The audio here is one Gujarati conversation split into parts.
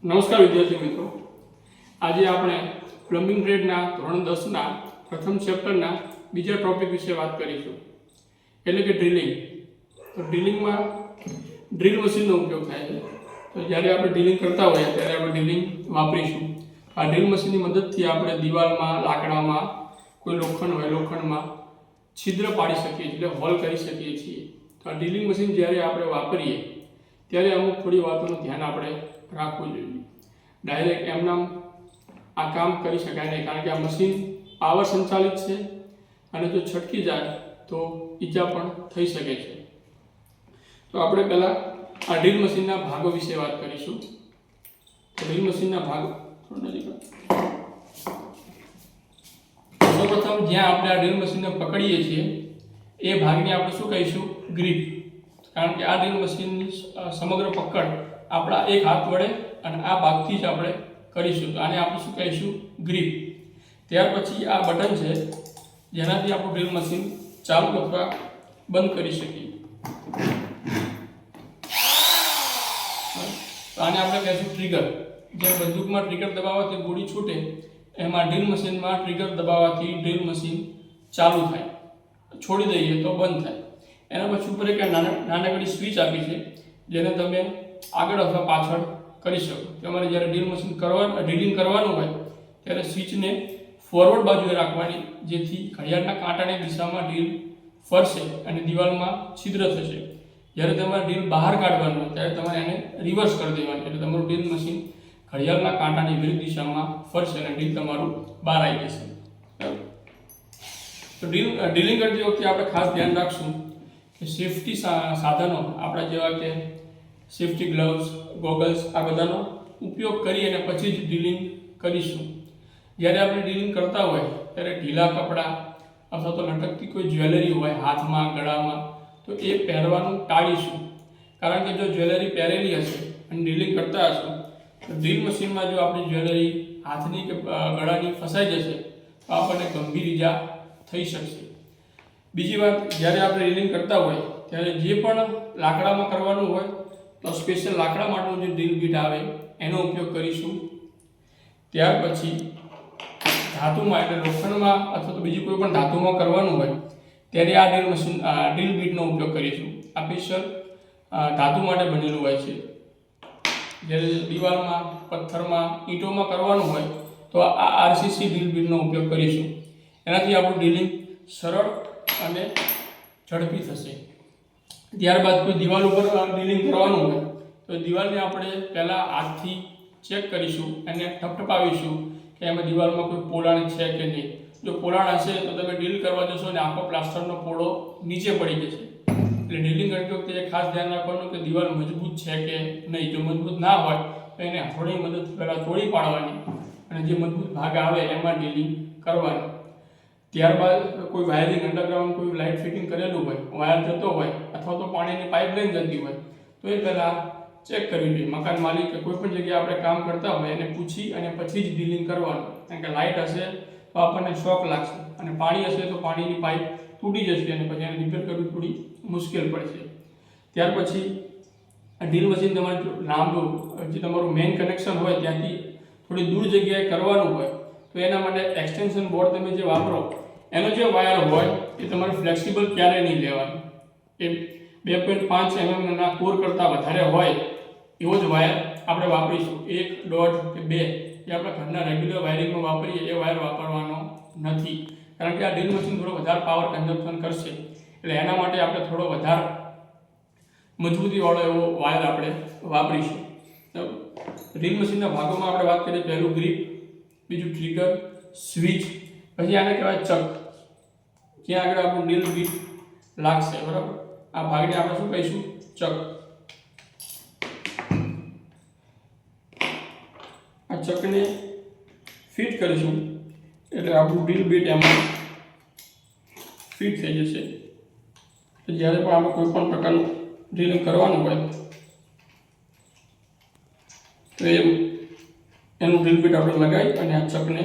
નમસ્કાર વિદ્યાર્થી મિત્રો, આજે આપણે પ્લમ્બિંગ ટ્રેડના ધોરણ 10ના પ્રથમ ચેપ્ટરના બીજા ટોપિક વિશે વાત કરીશું, એટલે કે ડ્રિલિંગ. તો ડ્રિલિંગમાં ડ્રિલ મશીનનો ઉપયોગ થાય છે. તો જ્યારે આપણે ડ્રિલિંગ કરતા હોઈએ ત્યારે આપણે ડ્રિલિંગ વાપરીશું. આ ડ્રિલ મશીનની મદદથી આપણે દિવાલમાં, લાકડામાં, કોઈ લોખંડમાં છિદ્ર પાડી શકીએ છીએ, એટલે હોલ કરી શકીએ છીએ. તો આ ડ્રિલિંગ મશીન જ્યારે આપણે વાપરીએ ત્યારે અમુક થોડી વાતોનું ધ્યાન આપણે રાખવું જોઈએ. ડાયરેક્ટ એમનામ આ કામ કરી શકાય નહીં, કારણ કે આ મશીન પાવર સંચાલિત છે અને જો છટકી જાય તો ઈજા પણ થઈ શકે છે. તો આપણે પહેલાં આ ડ્રિલ મશીનના ભાગો વિશે વાત કરીશું. તો ડ્રિલ મશીનના ભાગો સૌપ્રથમ જ્યાં આપણે આ ડ્રિલ મશીનને પકડીએ છીએ એ ભાગને આપણે શું કહીશું? ગ્રીપ. કારણ કે આ ડ્રિલ મશીનની સમગ્ર પકડ આપણા એક હાથ વડે અને આ ભાગથી જ આપણે કરીશું. તો આને આપણે શું કહીશું? ગ્રીપ. ત્યાર પછી આ બટન છે જેનાથી આપણું ડ્રિલ મશીન ચાલુ અથવા બંધ કરી શકીએ. તો આને આપણે કહીશું ટ્રિગર. જેમ બંદૂકમાં ટ્રિગર દબાવવાથી ગોળી છૂટે, એમાં ડ્રિલ મશીનમાં ટ્રિગર દબાવવાથી ડ્રિલ મશીન ચાલુ થાય, છોડી દઈએ તો બંધ થાય. એના પછી ઉપર એક નાનકડી સ્વિચ આપી છે જેને તમે આગળ અથવા પાછળ કરી શકો. તમારે જ્યારે ડ્રિલ મશીન ડ્રિલિંગ કરવાનું હોય ત્યારે સ્વિચને ફોરવર્ડ બાજુએ રાખવાની, જેથી ઘડિયાળના કાંટાની દિશામાં ડ્રિલ ફરશે અને દિવાલમાં છિદ્ર થશે. જ્યારે તમારે ડ્રિલ બહાર કાઢવાનું હોય ત્યારે તમારે એને રિવર્સ કરી દેવાની, એટલે તમારું ડ્રિલ મશીન ઘડિયાળના કાંટાની વિરુદ્ધ દિશામાં ફરશે અને ડ્રિલ તમારું બહાર આવી જશે. તો ડ્રિલિંગ કરતી વખતે આપણે ખાસ ધ્યાન રાખશું કે સેફટી સાધનો આપણા જેવા કે સેફટી ગ્લવ્સ, ગોગલ્સ આ બધાનો ઉપયોગ કરી અને પછી જ ડ્રિલિંગ કરીશું. જ્યારે આપણે ડ્રિલિંગ કરતા હોય ત્યારે ઢીલા કપડાં અથવા તો લટકતી કોઈ જ્વેલરી હોય હાથમાં, ગળામાં, તો એ પહેરવાનું ટાળીશું. કારણ કે જો જ્વેલરી પહેરેલી હશે અને ડ્રિલિંગ કરતા હશું તો ડ્રિલ મશીનમાં જો આપણી જ્વેલરી હાથની કે ગળાની ફસાઈ જશે તો આપણને ગંભીર ઈજા થઈ શકશે. બીજી વાત, જ્યારે આપણે ડ્રિલિંગ કરતા હોય ત્યારે જે પણ લાકડામાં કરવાનું હોય તો સ્પેશિયલ લાકડા માટેનું જે ડ્રિલ બીટ આવે એનો ઉપયોગ કરીશું. ત્યાર પછી ધાતુમાં એટલે લોખંડમાં અથવા તો બીજી કોઈ પણ ધાતુમાં કરવાનું હોય ત્યારે આ ડ્રિલ બીટનો ઉપયોગ કરીશું. આ સ્પેશિયલ ધાતુ માટે બનેલું હોય છે. જ્યારે દિવાલમાં, પથ્થરમાં, ઈંટોમાં કરવાનું હોય તો આ આરસીસી ડ્રિલ બીટનો ઉપયોગ કરીશું. એનાથી આપણું ડ્રિલિંગ સરળ અને ઝડપી થશે. ત્યારબાદ કોઈ દિવાલ ઉપર ડ્રિલિંગ કરવાનું હોય તો દિવાલને આપણે પહેલાં હાથથી ચેક કરીશું અને ઠપઠપાવીશું કે એમાં દિવાલમાં કોઈ પોલાણ છે કે નહીં. જો પોલાણ હશે તો તમે ડ્રિલ કરવા જશો અને આખો પ્લાસ્ટરનો પોળો નીચે પડી જશે. એટલે ડ્રિલિંગ કરતી વખતે ખાસ ધ્યાન રાખવાનું કે દિવાલ મજબૂત છે કે નહીં. જો મજબૂત ના હોય તો એને હથોડીની મદદથી પહેલાં તોડી પાડવાની અને જે મજબૂત ભાગ આવે એમાં ડ્રિલિંગ કરવાની. ત્યારબાદ કોઈ વાયરિંગ, અંડરગ્રાઉન્ડ કોઈ લાઇટ ફિટિંગ કરેલું હોય, વાયર જતો હોય અથવા તો પાણીની પાઇપલાઇન જતી હોય તો એ પહેલાં ચેક કરવી જોઈએ. મકાન માલિક કે કોઈ પણ જગ્યાએ આપણે કામ કરતા હોય એને પૂછી અને પછી જ ડ્રિલિંગ કરવાનું. કારણ કે લાઇટ હશે તો આપણને શોક લાગશે અને પાણી હશે તો પાણીની પાઇપ તૂટી જશે અને પછી એને રિપેર કરવી થોડી મુશ્કેલ પડશે. ત્યાર પછી ડ્રિલ મશીન તમારે લાંબુ, જે તમારું મેઇન કનેક્શન હોય ત્યાંથી થોડી દૂર જગ્યાએ કરવાનું હોય તો એના માટે એક્સટેન્શન બોર્ડ તમે જે વાપરો એનો જે વાયર હોય એ તમારે ફ્લેક્સિબલ ક્યારેય નહીં લેવાનું. એ 2.5 mm કોર કરતાં વધારે હોય એવો જ વાયર આપણે વાપરીશું. 1, 1.5 કે 2 જે આપણે ઘરના રેગ્યુલર વાયરિંગમાં વાપરીએ એ વાયર વાપરવાનો નથી. કારણ કે આ ડ્રિલ મશીન થોડો વધારે પાવર કન્ઝમ્પશન કરશે, એટલે એના માટે આપણે થોડો વધારે મજબૂતીવાળો એવો વાયર આપણે વાપરીશું. ડ્રિલ મશીનના ભાગોમાં આપણે વાત કરીએ, પહેલું ગ્રીપ, બીજું ટ્રિગર, સ્વિચ, પછી આને કહેવાય ચક, જ્યાં આગળ આપણું ડ્રિલ બીટ લાગશે. બરાબર, આ ભાગને આપણે શું કહીશું? ચક. આ ચકને ફિટ કરીશું એટલે આપણું ડ્રિલ બીટ એમાં ફિટ થઈ જશે. તો જ્યારે પણ આપણે કોઈ પણ પ્રકારનું ડ્રિલિંગ કરવાનું હોય તો એનું ડ્રિલ બીટ આપણે લગાવી અને આ ચકને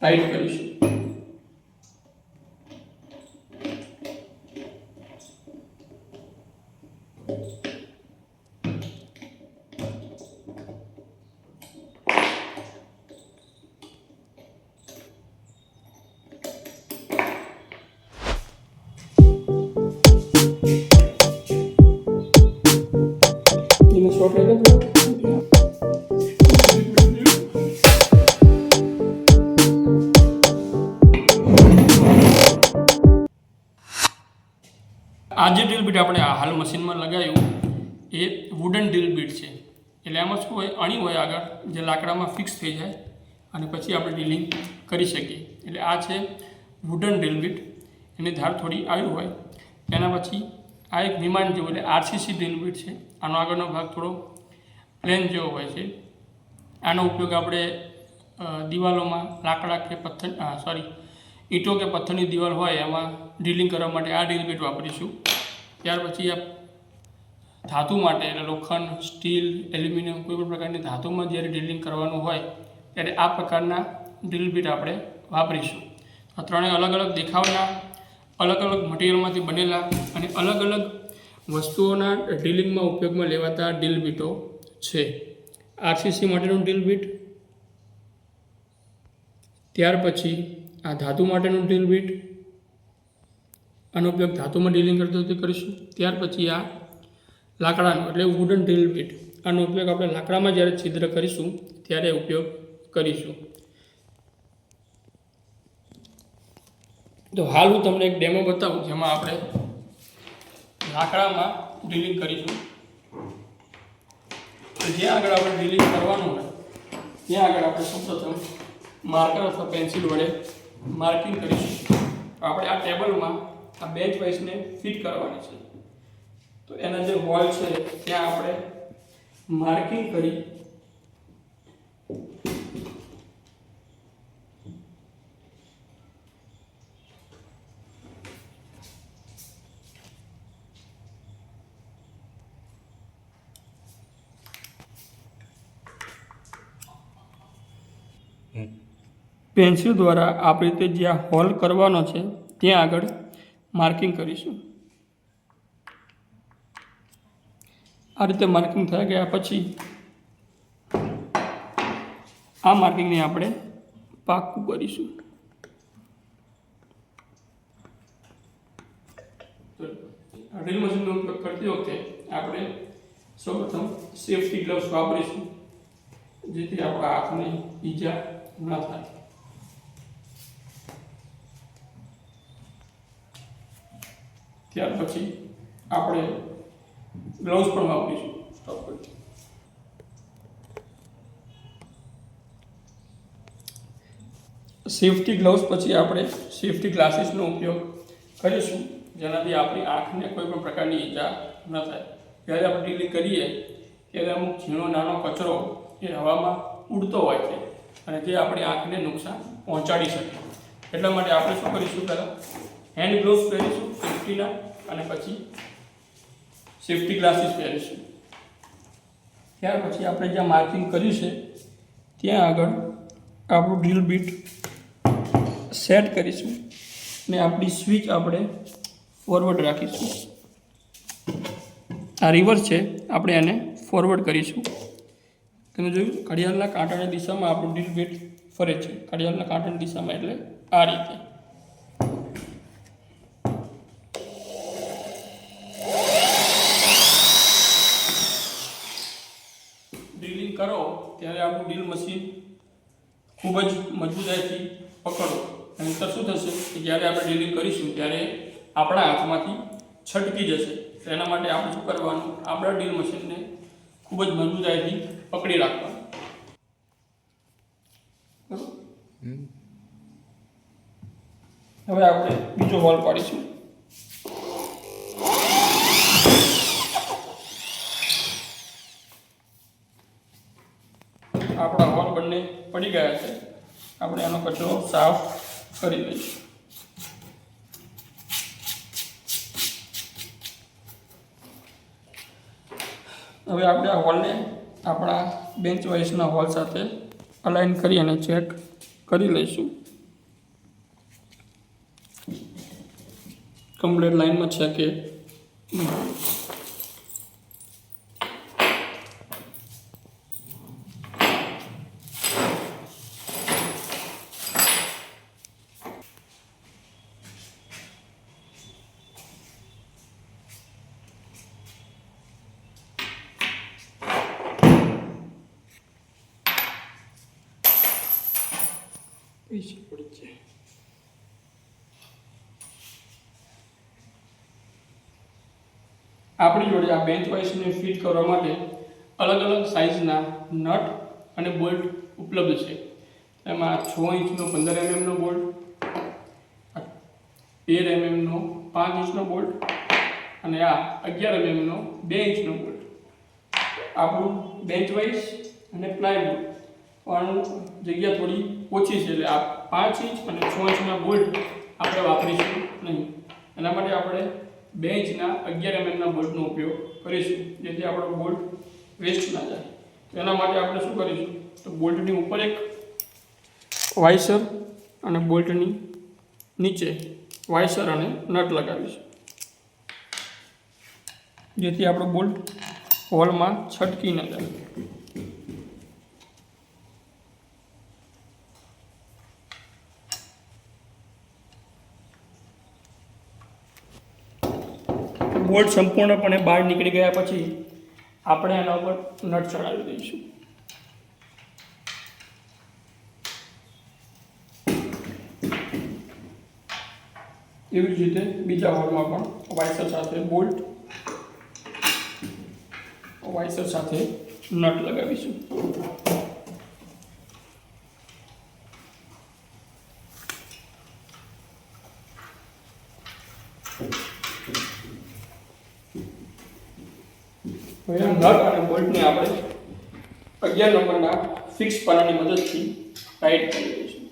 ટાઈટ કરીશું. ડ્રીલ બીટ આપણે હાલ મશીનમાં લગાવ્યું એ વુડન ડ્રીલ બીટ છે. એટલે એમાં શું હોય, અણી હોય આગળ જે લાકડામાં ફિક્સ થઈ જાય અને પછી આપણે ડ્રિલિંગ કરી શકીએ. એટલે આ છે વુડન ડ્રીલ બીટ. એની ધાર થોડી આવી હોય. એના પછી આ એક વિમાન જેવું એટલે આરસીસી ડ્રીલ બીટ છે. આનો આગળનો ભાગ થોડો પ્લેન જેવો હોય છે. આનો ઉપયોગ આપણે દિવાલોમાં લાકડા કે ઈંટો કે પથ્થરની દિવાલ હોય એમાં ડ્રિલિંગ કરવા માટે આ ડ્રીલ બીટ વાપરીશું. ત્યાર પછી આ ધાતુ માટે એટલે લોખંડ, સ્ટીલ, એલ્યુમિનિયમ કોઈ પણ પ્રકારની ધાતુમાં જ્યારે ડ્રિલિંગ કરવાનું હોય ત્યારે આ પ્રકારના ડ્રીલ બીટ આપણે વાપરીશું. આ ત્રણેય અલગ અલગ દેખાવના, અલગ અલગ મટીરિયલમાંથી બનેલા અને અલગ અલગ વસ્તુઓના ડ્રિલિંગમાં ઉપયોગમાં લેવાતા ડ્રીલ બીટો છે. આરસીસી માટેનું ડ્રીલ બીટ, ત્યાર પછી આ ધાતુ માટેનું ડ્રીલ બીટ, આનો ઉપયોગ ધાતુમાં ડ્રિલિંગ કરતી વખતે કરીશું. ત્યાર પછી આ લાકડાનો એટલે વુડન ડ્રીલ બીટ, આનો ઉપયોગ આપણે લાકડામાં જ્યારે છિદ્ર કરીશું ત્યારે ઉપયોગ કરીશું. તો હાલ હું તમને એક ડેમો બતાવું જેમાં આપણે લાકડામાં ડ્રિલિંગ કરીશું. તો જ્યાં આગળ આપણે ડ્રિલિંગ કરવાનું હોય ત્યાં આગળ આપણે સૌપ્રથમ માર્કર અથવા પેન્સિલ વડે માર્કિંગ કરીશું. આપણે આ ટેબલમાં આ બેન્ચ વાઇસને ફિટ કરવાની છે. તો એના જે હોલ છે ત્યાં આપણે માર્કિંગ કરી પેન્સિલ દ્વારા આપણી રીતે જ્યાં હોલ કરવાનો છે ત્યાં આગળ માર્કિંગ કરીશું. આ રીતે માર્કિંગ થઈ ગયા પછી આ માર્કિંગને આપણે પાક્કું કરીશું. ડ્રીલ મશીનનો ઉપયોગ કરતી વખતે આપણે સૌપ્રથમ સેફ્ટી ગ્લવ્સ વાપરીશું જેથી આપણા હાથને ઈજા ન થાય. ત્યાર પછી આપણે ગ્લવ્સ પણ વાપરીશું. સેફ્ટી ગ્લવ્સ પછી આપણે સેફ્ટી ગ્લાસીસનો ઉપયોગ કરીશું જેનાથી આપણી આંખને કોઈ પણ પ્રકારની ઈજા ન થાય. જ્યારે આપણે ડ્રિલિંગ કરીએ ત્યારે અમુક ઝીણો નાનો કચરો એ હવામાં ઉડતો હોય છે અને જે આપણી આંખને નુકસાન પહોંચાડી શકે. એટલા માટે આપણે શું કરીશું, પહેલાં હેન્ડ ગ્લોવ્સ પહેરીશું સેફ્ટીના અને પછી સેફ્ટી ગ્લાસીસ પહેરીશું. ત્યાર પછી આપણે જ્યાં માર્કિંગ કર્યું છે ત્યાં આગળ આપણું ડ્રીલ બીટ સેટ કરીશું અને આપણી સ્વિચ આપણે ફોરવર્ડ રાખીશું. આ રિવર્સ છે, આપણે એને ફોરવર્ડ કરીશું. તમે જોયું ઘડિયાળના કાંટાની દિશામાં આપણું ડ્રીલ બીટ ફરે છે. ઘડિયાળના કાંટાની દિશામાં એટલે આ રીતે. ડ્રિલિંગ કરો ત્યારે આપણું ડ્રીલ મશીન ખૂબ જ મજબૂતાઈથી પકડો. નહીંતર શું થશે કે જ્યારે આપણે ડ્રિલિંગ કરીશું ત્યારે આપણા હાથમાંથી છટકી જશે. તો એના માટે આપણે શું કરવાનું, આપણા ડ્રીલ મશીનને ખૂબ જ મજબૂતાઈથી પકડી રાખવાનું. હવે આપણે બીજો હોલ પાડીશું. આપણા હોલ બંને પડી ગયા છે. આપણે આનો કચરો સાફ કરી લઈશું. હવે આપણે આ હોલને આપણા બેન્ચ વાઇઝના હોલ સાથે અલાઇન કરી અને ચેક કરી લઈશું. કમ્પ્લીટ લાઇનમાં છે કે પૈસા પડી જાય. આપણી જોડે આ બેન્ચ વાઇસને ફિટ કરવા માટે અલગ અલગ સાઇઝના નટ અને બોલ્ટ ઉપલબ્ધ છે. એમાં 6 ઇંચનો 15 mm નો બોલ્ટ, 13 mm નો 5 ઇંચનો બોલ્ટ અને આ 11 mm નો 2 ઇંચનો બોલ્ટ. આપણું બેન્ચ વાઇસ અને પ્લાયવુડ પણ જગ્યા થોડી ઓછી છે, એટલે આ 5 ઇંચ અને 6 ઇંચના બોલ્ટ આપણે વાપરીશું નહીં. એના માટે આપણે 2 ઇંચના 11 mm ના બોલ્ટનો ઉપયોગ કરીશું, જેથી આપણો બોલ્ટ વેસ્ટ ના જાય. તો એના માટે આપણે શું કરીશું, તો બોલ્ટની ઉપર એક વાઇસર અને બોલ્ટની નીચે વાઇસર અને નટ લગાવીશું, જેથી આપણો બોલ્ટ હોલમાં છટકી ન જાય. બોલ્ટ સંપૂર્ણપણે બહાર નીકળી ગયા પછી આપણે એના ઉપર નટ ચડાવી દઈશું. એવી જ રીતે બીજા હોલમાં પણ વાઇસર સાથે બોલ્ટ, વાઇસર સાથે નટ લગાવીશું. હવે નટ અને બોલ્ટને આપણે 11 નંબરના ફિક્સ પાનાની મદદથી ટાઈટ કરી દઈશું.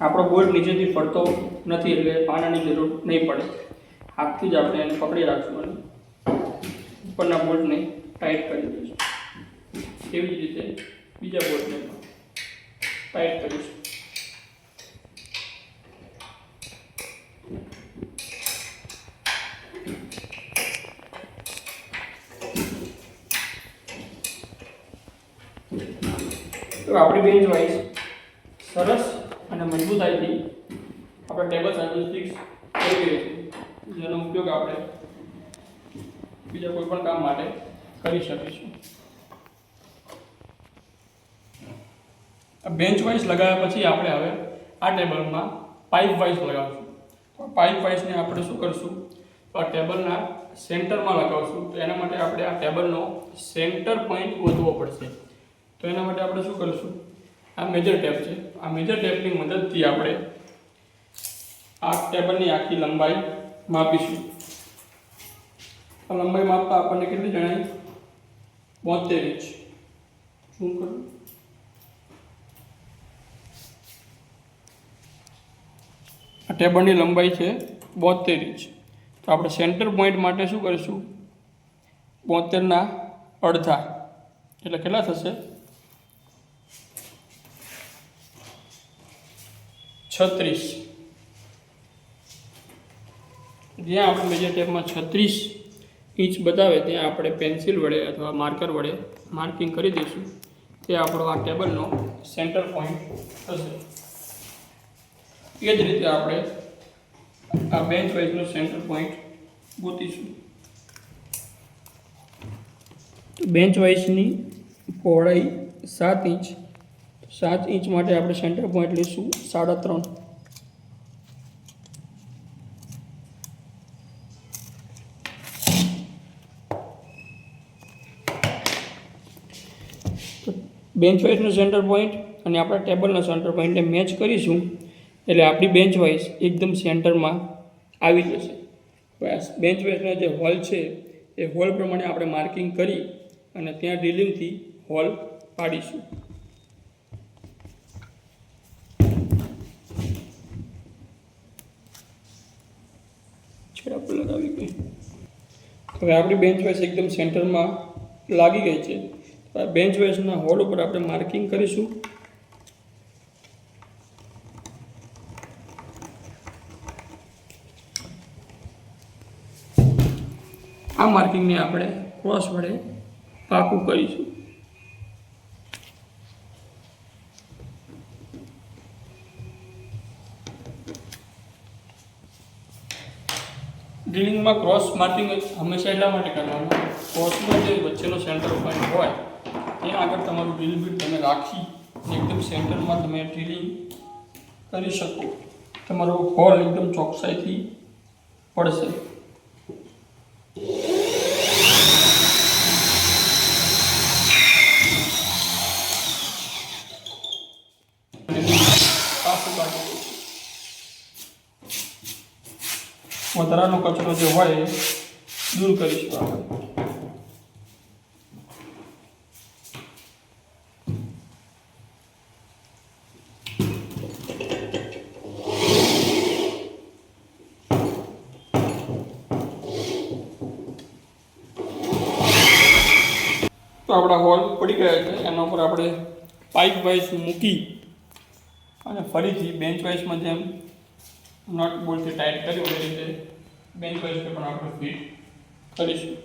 આપણો બોલ્ટ નીચેથી ફરતો નથી, એટલે પાનાની જરૂર નહીં પડે. હાથથી જ આપણે એને પકડી રાખશું અને ઉપરના બોલ્ટને ટાઈટ કરી દઈશું. એવી જ રીતે બીજા બોલ્ટને પણ ટાઈટ કરીશું. તો આપણી બેન્ચ વાઇસ સરસ અને મજબૂતાઈથી આપણે ટેબલ સાથે ફિક્સ થઈ ગઈ છે, જેનો ઉપયોગ આપણે બીજા કોઈ પણ કામ માટે કરી શકીશું. બેન્ચ વાઇસ લગાવ્યા પછી આપણે હવે આ ટેબલમાં પાઇપ વાઇસ લગાવશું. તો પાઇપ વાઇસને આપણે શું કરશું, તો આ ટેબલના સેન્ટરમાં લગાવશું. તો એના માટે આપણે આ ટેબલનો સેન્ટર પોઈન્ટ ગોતવો પડશે. તો એના માટે આપણે શું કરીશું, આ મેજર ટેપ છે, આ મેજર ટેપની મદદથી આપણે આ ટેબલની આખી લંબાઈ માપીશું. આ લંબાઈ માપતા આપણને કેટલી જણાય, 72 ઇંચ. શું કરું, આ ટેબલની લંબાઈ છે 72 ઇંચ. તો આપણે સેન્ટર પોઈન્ટ માટે શું કરીશું, 72 ના અડધા એટલે કેટલા થશે, 36. જ્યાં આપણે મેજર ટેપમાં 36 ઇંચ બતાવે ત્યાં આપણે પેન્સિલ વડે અથવા માર્કર વડે માર્કિંગ કરી દઈશું. તે આપણો આ ટેબલનો સેન્ટર પોઈન્ટ થશે. એ જ રીતે આપણે આ બેન્ચ વાઇઝનો સેન્ટર પોઈન્ટ ગોતીશું. બેન્ચ વાઇઝની પહોળાઈ 7 ઇંચ. 7 ઇંચ માટે આપણે સેન્ટર પોઈન્ટ લઈશું 3.5. બેન્ચ વાઇઝનો સેન્ટર પોઈન્ટ અને આપણા ટેબલના સેન્ટર પોઈન્ટને મેચ કરીશું, એટલે આપણી બેન્ચ વાઇઝ એકદમ સેન્ટરમાં આવી જશે. બેન્ચ વાઇઝના જે હોલ છે એ હોલ પ્રમાણે આપણે માર્કિંગ કરી અને ત્યાં ડ્રિલિંગથી હોલ પાડીશું. છેડા લગાવી ગઈ. હવે આપણી બેન્ચ વાઇઝ એકદમ સેન્ટરમાં લાગી ગઈ છે. બેન્ચ વાઇઝના હોલ ઉપર આપણે માર્કિંગ કરીશું. આ માર્કિંગને આપણે ક્રોસ વડે પાકું કરીશું. ડ્રિલિંગમાં ક્રોસ માર્કિંગ હંમેશા એટલા માટે કરવાનું, ક્રોસનો જે વચ્ચેનો સેન્ટર પોઈન્ટ હોય ત્યાં આગળ તમારું ડ્રિલ બીટ તમે રાખી એકદમ સેન્ટરમાં તમે ડ્રિલિંગ કરી શકો. તમારો હોલ એકદમ ચોકસાઈથી પડશે. વધારાનો કચરો જે હોય એ દૂર કરીશું આપણે. તો આપણા હોલ પડી ગયા છે. એના ઉપર આપણે પાઇપ વાઇઝ મૂકી અને ફરીથી બેન્ચ વાઇઝમાં જેમ નટ બોલ્ટથી ટાઈટ કર્યું એ રીતે બેન્ચ વાઇઝ પણ આપણે ફિટ કરીશું.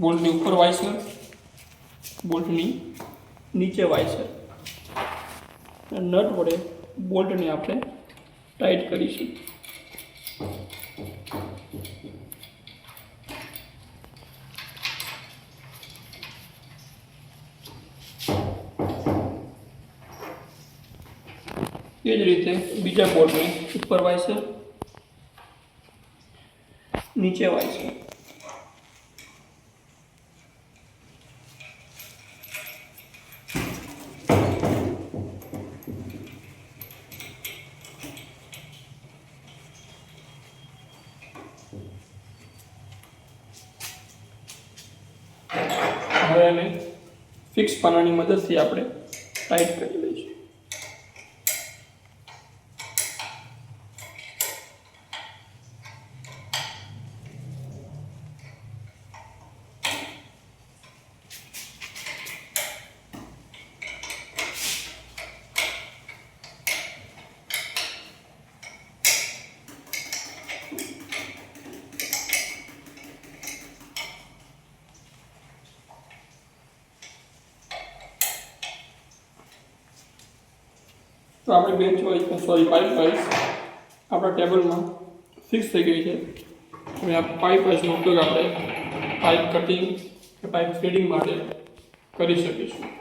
બોલ્ટની ઉપર વાઇસર, બોલ્ટની નીચે વાઇસર, નટ વડે બોલ્ટને આપણે ટાઈટ કરીશું. એ જ રીતે બીજા બોલ્ટની ઉપર વાઇસર, નીચે વાઇસર. હવે એને ફિક્સ પાનાની મદદથી આપણે ટાઈટ કરી લઈશું. તો આપણે બેન્ચ વાઇઝ પાઇપ વાઇઝ આપણા ટેબલમાં ફિક્સ થઈ ગઈ છે. હવે આ પાઇપ વાઇઝનો ઉપયોગ આપણે પાઇપ કટિંગ કે પાઇપ થ્રેડિંગ માટે કરી શકીશું.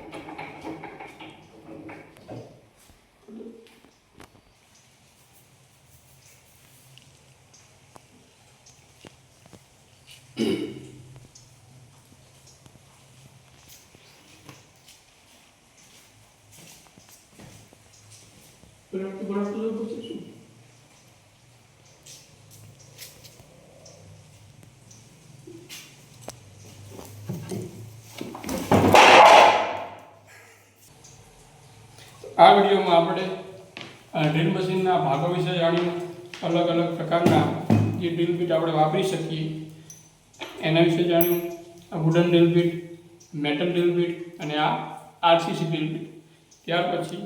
આ વિડીયોમાં આપણે ડ્રીલ મશીનના ભાગો વિશે જાણ્યું. અલગ અલગ પ્રકારના જે ડ્રીલ બીટ આપણે વાપરી શકીએ એના વિશે જાણ્યું. આ wooden drill bit, metal drill bit અને આ આરસીસી ડ્રીલ બીટ. ત્યાર પછી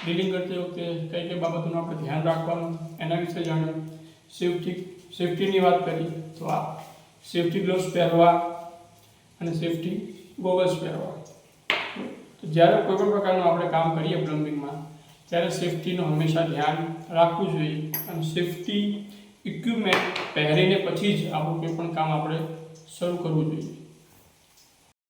ડ્રિલિંગ કરતી વખતે કઈ કઈ બાબતોનું આપણે ધ્યાન રાખવાનું એના વિશે જાણ્યું. સેફ્ટીની વાત કરી તો આ સેફ્ટી ગ્લોવ્સ પહેરવા અને સેફ્ટી ગોગલ્સ પહેરવા. તો જ્યારે કોઈ પણ પ્રકારનું આપણે કામ કરીએ પ્લમ્બિંગમાં ત્યારે સેફ્ટીનું હંમેશા ધ્યાન રાખવું જોઈએ અને સેફ્ટી ઇક્વિપમેન્ટ પહેરીને પછી જ આપણું કોઈ પણ કામ આપણે શરૂ કરવું જોઈએ.